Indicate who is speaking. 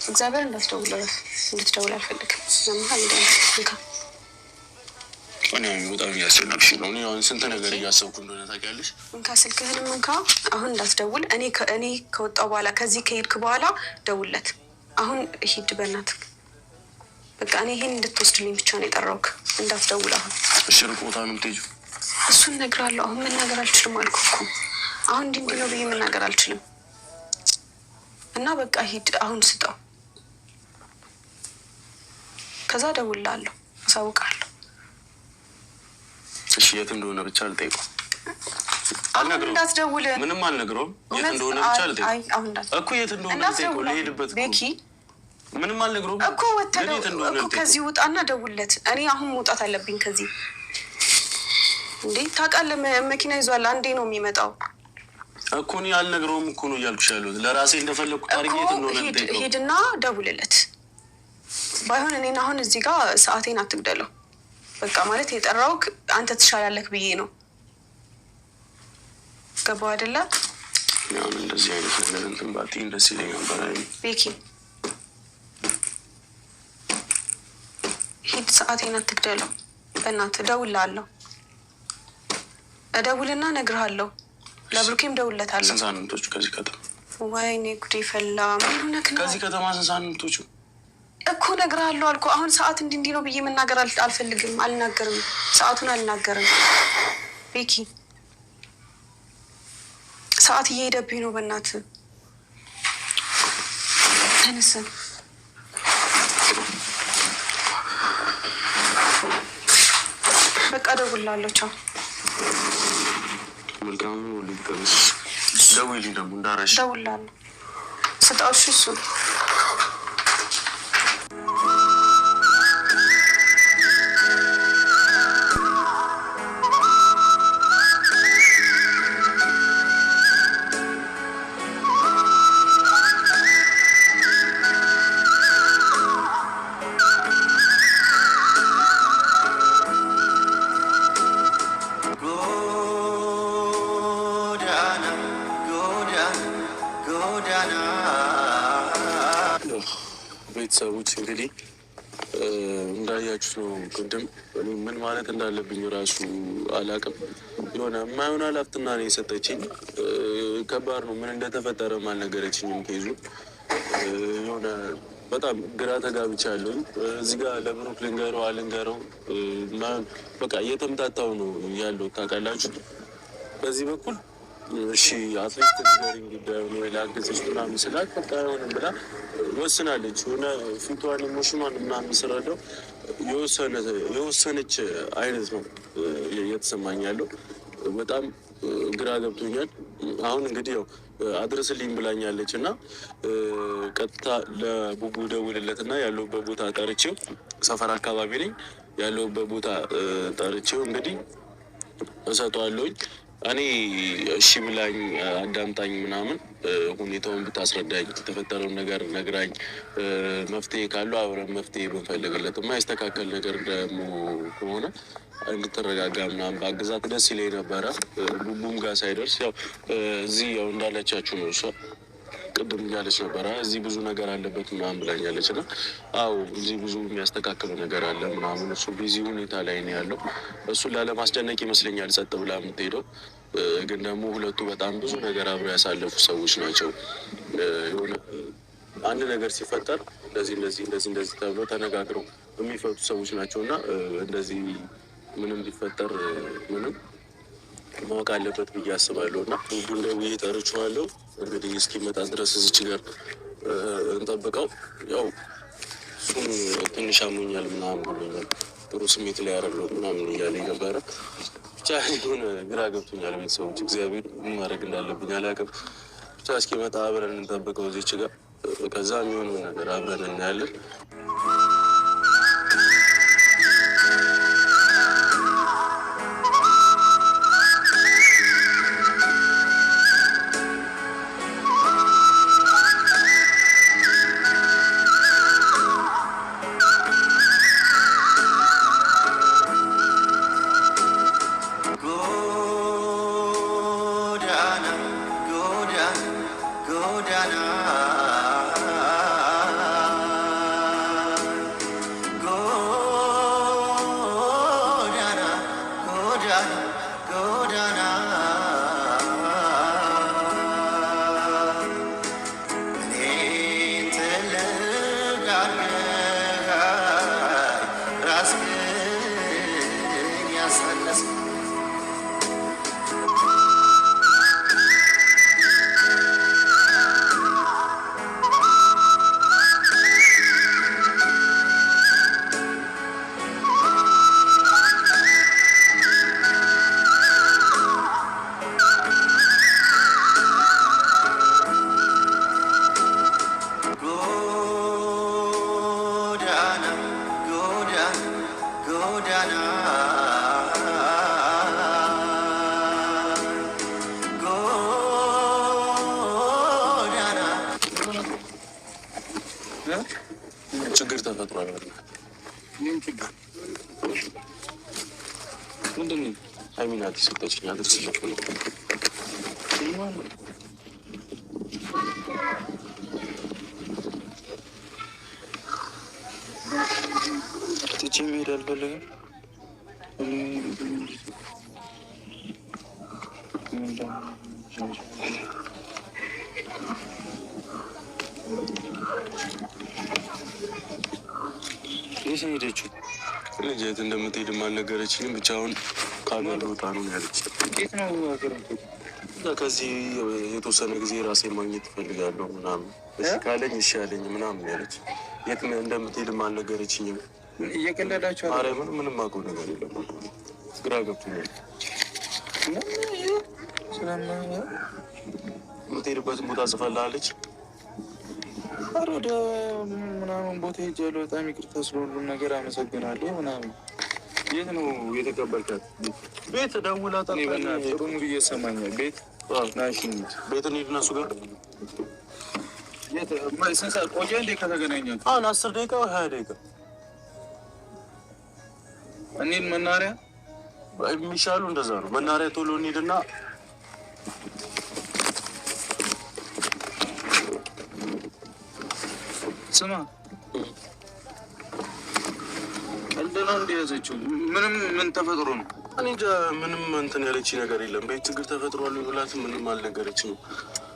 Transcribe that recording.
Speaker 1: እግዚአብሔር እንድትደውል አልፈልግም። ለምን እንካ
Speaker 2: እኔ በጣም እያስጨነቅሽ ነው። እኔ አሁን ስንት ነገር እያሰብኩ እንደሆነ ታውቂያለሽ።
Speaker 1: እንካ ስልክህንም እንካ። አሁን እንዳትደውል። እኔ ከወጣሁ በኋላ ከዚህ ከሄድክ በኋላ ደውለት። አሁን ሂድ በእናትህ። በቃ እኔ ይሄን እንድትወስድልኝ ብቻ ነው የጠራሁት። እንዳትደውል አሁን።
Speaker 2: እሺ ሩቅ ቦታ ነው የምትሄጂው?
Speaker 1: እሱን እነግርሃለሁ። አሁን መናገር አልችልም አልኩህ እኮ። አሁን እንዲህ ነው ብዬ መናገር አልችልም። እና በቃ ሂድ አሁን ስጠው። ከዛ ደውላለሁ፣ አሳውቃለሁ።
Speaker 2: እሺ የት እንደሆነ ብቻ ልጠይቀው።
Speaker 1: አልነግረውም። እንዳትደውል።
Speaker 2: ምንም አልነግረውም። የት እንደሆነ ብቻ ልጠይቀው እኮ። የት እንደሆነ ልጠይቀው። ልሄድበት
Speaker 1: ቤኪ።
Speaker 2: ምንም አልነግረውም
Speaker 1: እኮ ወተደው እኮ። ከዚህ ውጣና ደውለት። እኔ አሁን መውጣት አለብኝ ከዚህ። እንዴ ታውቃለህ፣ መኪና ይዟል። አንዴ ነው የሚመጣው
Speaker 2: እኮ። እኔ አልነግረውም እኮ ነው እያልኩሽ ያለሁት። ለራሴ እንደፈለኩት አድርጌ የት እንደሆነ ልጠይቀው።
Speaker 1: ሂድና ደውልለት። ባይሆን እኔን አሁን እዚህ ጋር ሰዓቴን አትግደለው። በቃ ማለት የጠራውክ አንተ ትሻላለህ ብዬ ነው። ገባው አይደለ?
Speaker 2: ያው እንደዚህ አይነት ነገር እንትን ባትይ ደስ ይለኝ ነበር።
Speaker 1: ቤኪ ሂድ፣ ሰዓቴን አትግደለው በእናትህ። እደውልልሃለሁ። እደውልና እነግርሃለሁ። ለብሩኬም እደውልለታለሁ።
Speaker 2: ስንት ሰዓት ነው የምትወጪው ከዚህ ከተማ?
Speaker 1: ወይኔ ጉዴ ፈላ። ምን ሆነክ ነው?
Speaker 2: ከዚህ ከተማ ስንት ሰዓት ነው የምትወጪው
Speaker 1: እኮ? እነግርሃለሁ አልኩህ። አሁን ሰዓት እንዲህ ነው ብዬ መናገር አልፈልግም። አልናገርም፣ ሰዓቱን አልናገርም። ቤኪ ሰዓት እየሄደብኝ ነው። በእናትህ ተነስ። በቃ እደውልልሃለሁ። ቻው።
Speaker 2: መልካም ነው። ልትቀርስ ደውይልኝ ደግሞ እንዳረሽ።
Speaker 1: እደውልልሃለሁ። ስጠው እሺ። እሱን
Speaker 2: ቤተሰቦች እንግዲህ እንዳያችሁት ነው። ቅድም ምን ማለት እንዳለብኝ ራሱ አላውቅም። የሆነ የማይሆን ኃላፊነት ነው የሰጠችኝ። ከባድ ነው። ምን እንደተፈጠረም አልነገረችኝም። ኬዙ የሆነ በጣም ግራ ተጋብቻለሁ። እዚህ ጋር ለብሩክ ልንገረው አልንገረው በቃ እየተምታታው ነው ያለው ታውቃላችሁ። በዚህ በኩል እሺ አትሌት ንገሪኝ ጉዳዩን ወይ ላግዝሽ ምናምን ስላት በቃ አይሆንም ብላ ወስናለች። ሆነ ፊቷን ኢሞሽኗን ምናምን ስረዳው የወሰነች አይነት ነው እየተሰማኝ ያለው። በጣም ግራ ገብቶኛል። አሁን እንግዲህ ያው አድርስልኝ ብላኛለች እና ቀጥታ ለቡቡ ደውልለትና ያለሁበት ቦታ ጠርቼው፣ ሰፈር አካባቢ ነኝ ያለሁበት ቦታ ጠርቼው እንግዲህ እሰጠዋለሁኝ። እኔ እሺ ብላኝ አዳምጣኝ ምናምን ሁኔታውን ብታስረዳኝ የተፈጠረውን ነገር ነግራኝ መፍትሄ ካለው አብረን መፍትሄ ብንፈልግለት፣ የማይስተካከል ነገር ደግሞ ከሆነ እንድትረጋጋ ምናምን በአግዛት ደስ ይለኝ ነበረ። ቡቡም ጋር ሳይደርስ ያው እዚህ ያው እንዳለቻችሁ ነው። እሷ ቅድም እያለች ነበረ እዚህ ብዙ ነገር አለበት ምናምን ብላኛለች። እና አዎ እዚህ ብዙ የሚያስተካክለው ነገር አለ ምናምን። እሱ ቢዚ ሁኔታ ላይ ነው ያለው። እሱን ላለማስጨነቅ ይመስለኛል ጸጥ ብላ የምትሄደው። ግን ደግሞ ሁለቱ በጣም ብዙ ነገር አብረው ያሳለፉ ሰዎች ናቸው። የሆነ አንድ ነገር ሲፈጠር እንደዚህ ተብሎ ተነጋግረው የሚፈቱ ሰዎች ናቸው። እና እንደዚህ ምንም ሊፈጠር ምንም ማወቅ አለበት ብዬ አስባለሁ። እና ደውዬ ጠርቼዋለሁ። እንግዲህ እስኪመጣ ድረስ እዚች ጋር እንጠብቀው። ያው እሱም ትንሽ አሞኛል ምናምን ብሎኛል። ጥሩ ስሜት ላይ ያደረግነው ምናምን እያለ ነበረ። ብቻ የሆነ ግራ ገብቶኛል። ቤተሰቦች እግዚአብሔር ምን ማድረግ እንዳለብኝ አላውቅም። ብቻ እስኪመጣ አብረን እንጠብቀው እዚች ጋር። ከዛ የሚሆነው ነገር አብረን እናያለን። ችግር ተፈጥሯል።
Speaker 3: ምን ችግር ምንድን ነው?
Speaker 2: ሀይሚናት የሰጠችኝ አድርስ
Speaker 3: ትቼ መሄድ አልፈለግም። የት ነው ሄደችው?
Speaker 2: ልጅ የት እንደምትሄድም አልነገረችኝም። ብቻውን ከሀገር ልወጣ ነው ያለች።
Speaker 3: የት ነው ሀገር?
Speaker 2: ከዚህ የተወሰነ ጊዜ ራሴን ማግኘት እፈልጋለሁ ምናምን እሺ ካለኝ እሺ ያለኝ ምናምን ያለች። የት እንደምትሄድም አልነገረችኝም።
Speaker 3: እየቀለዳቸው
Speaker 2: ኧረ ምንም አውቀው ነገር የለም። ግራ ገብቶኛል። የምትሄድበትን ቦታ ጽፈልሃለች።
Speaker 3: ኧረ ወደ ምናምን ቦታ ሄጃለሁ። በጣም ይቅርታ ስለሁሉም ነገር አመሰግናለሁ ምናምን።
Speaker 2: የት ነው የተቀበልካት? ቤት ደውላ
Speaker 3: ጥሩ ሙድ እየሰማኛል። ቤት ናሽ
Speaker 2: ቤት እንሂድ እነሱ ጋር።
Speaker 3: ስንት ሰዓት ቆየ እንዴ ከተገናኘን?
Speaker 2: አሁን 10 ደቂቃ ወይ 20 ደቂቃ
Speaker 3: እንሂድ መናኸሪያ።
Speaker 2: የሚሻሉ እንደዛ ነው። መናኸሪያ ቶሎ እንሂድና
Speaker 3: ስማ እንደና እንደያዘችው ምን ተፈጥሮ ነው?
Speaker 2: እኔ እንጃ ምንም እንትን ያለችኝ ነገር የለም። ቤት ችግር ተፈጥሯል ብላት ምንም አልነገረችኝም።